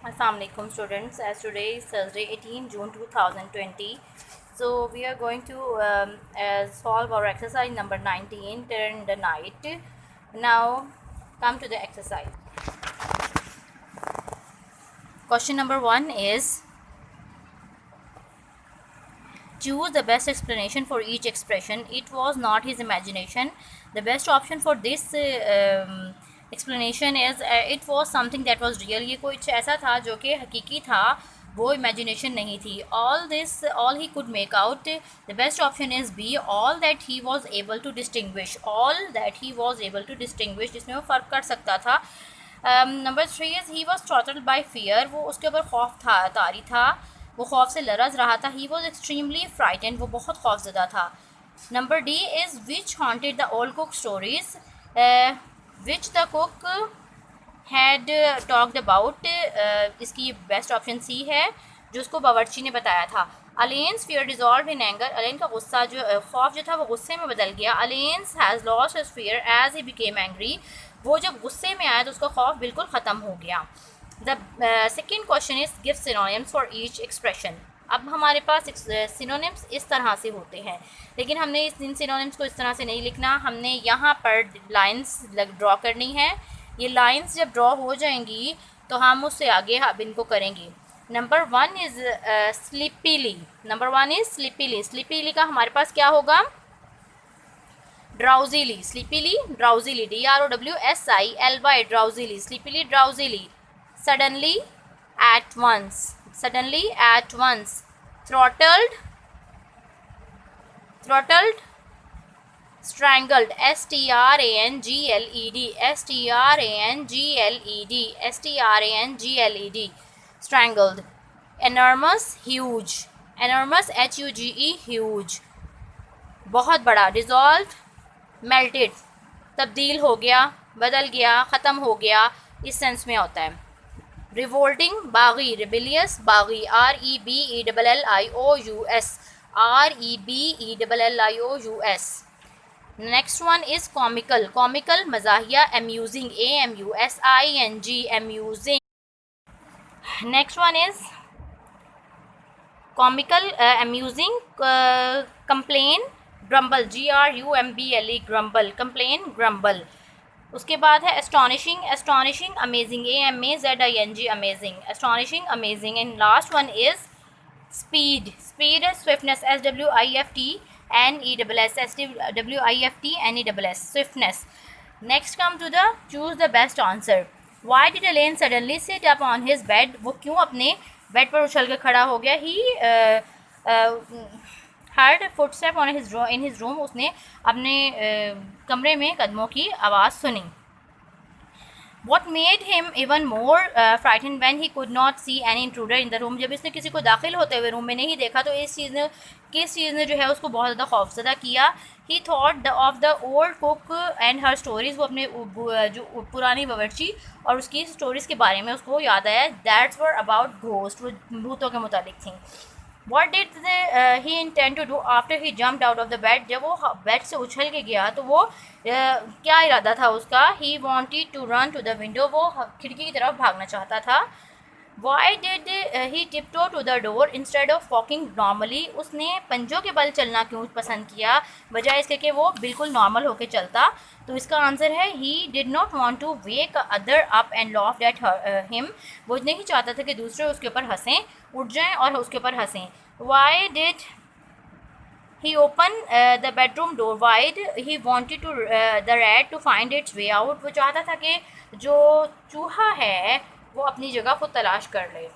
Assalamu alaikum students. As today is Thursday 18 June 2020, so we are going to solve our exercise number 19 turn the night. Now come to the exercise. Question number 1 is choose the best explanation for each expression. It was not his imagination. The best option for this explanation is it was something that was real. ये कुछ ऐसा था जो कि हकीकी था, वो imagination नहीं थी. All he could make out. The best option is B. All that he was able to distinguish. All that he was able to distinguish, जिसमें वो फ़र्क कर सकता था. Number 3 is he was throttled by fear. वो उसके ऊपर खौफ था, तारी था, वो खौफ से लरज़ रहा था. He was extremely frightened. वो बहुत खौफज़दा था. Number D is which haunted the old cook stories. Which the cook had talked about. इसकी बेस्ट ऑप्शन सी है, जो उसको बावर्ची ने बताया था. Alien's fear dissolved in anger. अलेन का गुस्सा जो खौफ जो था वो गुस्से में बदल गया. Alien's has lost his fear as he became angry. वो जब गुस्से में आया तो उसका खौफ बिल्कुल ख़त्म हो गया. The second question is give synonyms for each expression. अब हमारे पास सिनोनिम्स इस तरह से होते हैं, लेकिन हमने इन सिनोनिम्स को इस तरह से नहीं लिखना. हमने यहाँ पर लाइंस ड्रॉ करनी है. ये लाइंस जब ड्रॉ हो जाएंगी तो हम उससे आगे अब इनको करेंगे. Number 1 is sleepily. Number 1 is sleepily. Sleepily का हमारे पास क्या होगा? ड्राउजीली. स्लीपीली, ड्राउजीली. DROWSILY, ड्राउजीली. स्लीपीली, ड्राउजीली. Suddenly, at once. Suddenly, at once. Throttled, throttled. Strangled, STRANGLED, STRANGLED, STRANGLED. Strangled. Enormous, huge. Enormous, HUGE, huge. बहुत बड़ा. Dissolved, melted. तब्दील हो गया, बदल गया, ख़त्म हो गया, इस सेंस में होता है. रिवोल्टिंग, बागी. रिबिलियस, बागी. REBELLIOUS, REBELLIOUS. Next one is comical. Comical, मज़ाहिया. Amusing, AMUSING, amusing. Next one is comical, amusing. Complain, grumble. GRUMBLE, grumble. Complain, grumble. उसके बाद है astonishing. Astonishing, amazing. AMAZING, amazing. Astonishing, amazing. And last one is speed. Speed, swiftness. SWIFTNESS, SWIFTNESS, swiftness. Next come to the choose the best answer. Why did Alan suddenly sit up on his bed. वो क्यों अपने bed पर उछल के खड़ा हो गया. He heard footstep in his room. उसने अपने कमरे में कदमों की आवाज़ सुनी. What made him even more frightened when he could not see any intruder in the room. जब इसने किसी को दाखिल होते हुए रूम में नहीं देखा तो किस चीज़ ने जो है उसको बहुत ज़्यादा खौफज़दा किया. He thought of the old cook and her stories. वो अपने जो पुरानी बावर्ची और उसकी स्टोरीज़ के बारे में उसको याद आया. That's were about ghost. वो भूतों के मुतालिक थी. What did he intend to do after he jumped out of the bed. जब वो बेड से उछल के गया तो वो क्या इरादा था उसका. He wanted to run to the window. वो खिड़की की तरफ भागना चाहता था. Why did he tiptoe to the door instead of walking normally. उसने पंजों के बल चलना क्यों पसंद किया बजाय इसके कि वो बिल्कुल नॉर्मल होके चलता. तो इसका आंसर है he did not want to wake other up and laugh at him. वो नहीं चाहता था कि दूसरे उसके ऊपर हंसें, उठ जाएं और उसके ऊपर हंसें. Why did he opened the bedroom door wide. He wanted to the rat to find its way out. वो चाहता था कि जो चूहा है वो अपनी जगह खुद तलाश कर ले.